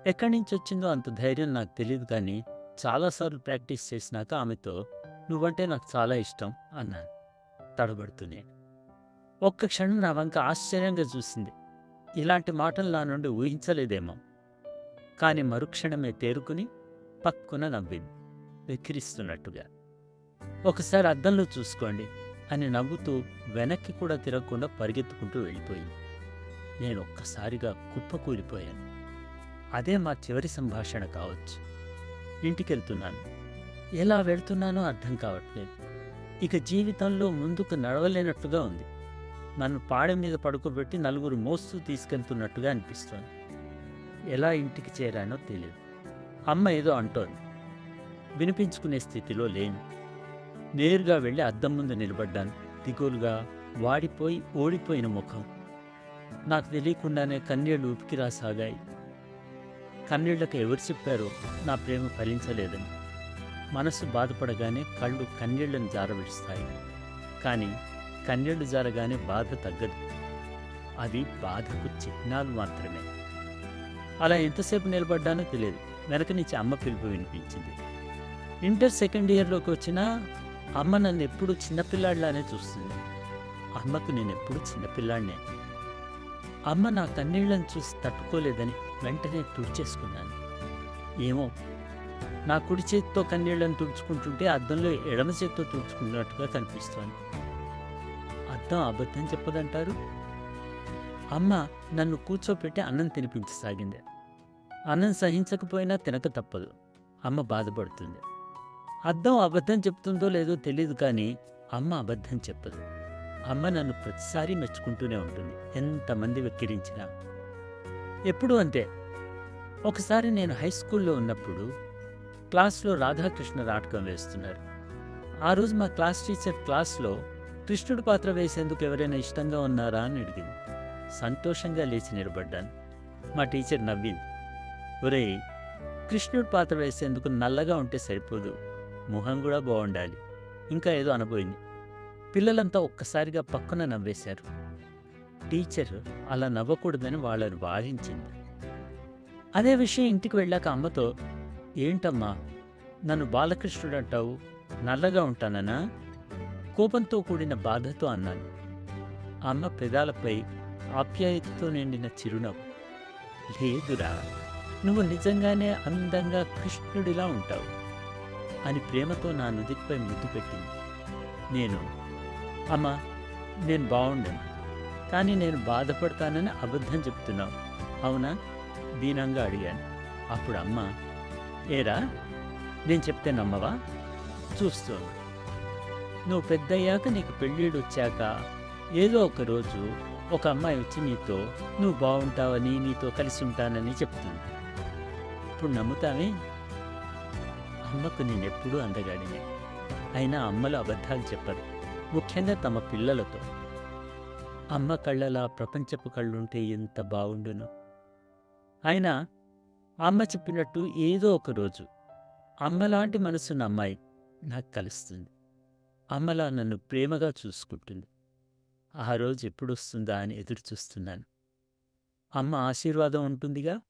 ఎక్కడి నుంచొచ్చిందో అంత ధైర్యం నాకు తెలీదు కానీ, చాలాసార్లు ప్రాక్టీస్ చేసినాక ఆమెతో "నువ్వంటే నాకు చాలా ఇష్టం" అన్నాను తడబడుతూనే. ఒక్క క్షణం నా వంక ఆశ్చర్యంగా చూసింది. ఇలాంటి మాటలు నా నుండి ఊహించలేదేమో. కానీ మరుక్షణమే తేరుకుని పక్కున నవ్వింది వెక్కిరిస్తున్నట్టుగా. "ఒకసారి అద్దంలో చూసుకోండి" అని నవ్వుతూ వెనక్కి కూడా తిరగకుండా పరిగెత్తుకుంటూ వెళ్ళిపోయింది. నేను ఒక్కసారిగా కుప్పకూలిపోయాను. అదే మా చివరి సంభాషణ కావచ్చు. ఇంటికెళ్తున్నాను. ఎలా వెళ్తున్నానో అర్థం కావట్లేదు. ఇక జీవితంలో ముందుకు నడవలేనట్టుగా ఉంది. నన్ను పాడె మీద పడుకోబెట్టి నలుగురు మోస్తూ తీసుకెళ్తున్నట్టుగా అనిపిస్తోంది. ఎలా ఇంటికి చేరానో తెలియదు. అమ్మ ఏదో అంటోంది. వినిపించుకునే స్థితిలో లేను. నేరుగా వెళ్ళి అద్దం ముందు నిలబడ్డాను. దిగులుగా, వాడిపోయి ఓడిపోయిన ముఖం. నాకు తెలియకుండానే కన్నీళ్లు ఉపికి రాసాగాయి. కన్నీళ్లకు ఎవరు చెప్పారో నా ప్రేమ ఫలించలేదని. మనసు బాధపడగానే కళ్ళు కన్నీళ్లను జారవిడుస్తాయి. కానీ కన్నీళ్లు జారగానే బాధ తగ్గదు. అవి బాధకు చిహ్నాలు మాత్రమే. అలా ఎంతసేపు నిలబడ్డానో తెలియదు. వెనక నుంచి అమ్మ పిలుపు వినిపించింది. ఇంటర్ సెకండ్ ఇయర్లోకి వచ్చినా అమ్మ నన్ను ఎప్పుడూ చిన్నపిల్లాడిలానే చూస్తుంది. అమ్మకు నేనెప్పుడు చిన్నపిల్లాడినే. అమ్మ నా కన్నీళ్లను చూసి తట్టుకోలేదని వెంటనే తుడిచేసుకున్నాను. ఏమో, నా కుడి చేతితో కన్నీళ్లను తుడుచుకుంటుంటే అద్దంలో ఎడమ చేత్తో తుడుచుకున్నట్టుగా కనిపిస్తోంది. అద్దం అబద్ధం చెప్పదంటారు. అమ్మ నన్ను కూర్చోపెట్టి అన్నం తినిపించసాగింది. అన్నం సహించకపోయినా తినక తప్పదు. అమ్మ బాధపడుతుంది. అద్దం అబద్ధం చెప్తుందో లేదో తెలీదు కానీ అమ్మ అబద్ధం చెప్పదు. అమ్మ నన్ను ప్రతిసారి మెచ్చుకుంటూనే ఉంటుంది, ఎంతమంది వెక్కిరించినా. ఎప్పుడూ అంతే. ఒకసారి నేను హై స్కూల్లో ఉన్నప్పుడు క్లాస్లో రాధాకృష్ణ నాటకం వేస్తున్నారు. ఆ రోజు మా క్లాస్ టీచర్ క్లాస్లో కృష్ణుడి పాత్ర వేసేందుకు ఎవరైనా ఇష్టంగా ఉన్నారా అని అడిగింది. సంతోషంగా లేచి నిలబడ్డాను. మా టీచర్ నవ్వింది. ఒరేయ్, కృష్ణుడి పాత్ర వేసేందుకు నల్లగా ఉంటే సరిపోదు, మొహం కూడా బాగుండాలి, ఇంకా ఏదో అనబోయింది. పిల్లలంతా ఒక్కసారిగా పక్కన నవ్వేశారు. టీచర్ అలా నవ్వకూడదని వాళ్ళని వారించింది. అదే విషయం ఇంటికి వెళ్ళాక అమ్మతో, ఏంటమ్మా నన్ను బాలకృష్ణుడు అంటావు, నల్లగా ఉంటాననా? కోపంతో కూడిన బాధతో అన్నాను. అమ్మ పెదాలపై ఆప్యాయతతో నిండిన చిరునవ్వు. లేదురా, నువ్వు నిజంగానే అందంగా కృష్ణుడిలా ఉంటావు అని ప్రేమతో నా నుదిటిపై ముద్దు పెట్టింది. నేను, అమ్మా నేను బాగుండను, కానీ నేను బాధపడతానని అబద్ధం చెప్తున్నావు అవునా? దీనంగా అడిగాను. అప్పుడు అమ్మ, ఏరా నేను చెప్తే నమ్మవా? చూస్తోంది. నువ్వు పెద్దయ్యాక నీకు పెళ్ళిళ్ళు వచ్చాక ఏదో ఒకరోజు ఒక అమ్మాయి వచ్చి నీతో నువ్వు బాగుంటావని, నీతో కలిసి ఉంటానని చెప్తుంది. ఇప్పుడు నమ్ముతావే? అమ్మకు నేనెప్పుడూ అందగాడినే. అయినా అమ్మలు అబద్ధాలు చెప్పరు, ముఖ్యంగా తమ పిల్లలతో. అమ్మ కళ్ళలా ప్రపంచపు కళ్ళుంటే ఎంత బాగుండును. అయినా అమ్మ చెప్పినట్టు ఏదో ఒకరోజు అమ్మలాంటి మనసున్న అమ్మాయి నాకు కలుస్తుంది. అమ్మలా నన్ను ప్రేమగా చూసుకుంటుంది. ఆ రోజు ఎప్పుడొస్తుందా అని ఎదురు చూస్తున్నాను. అమ్మ ఆశీర్వాదం ఉంటుందిగా.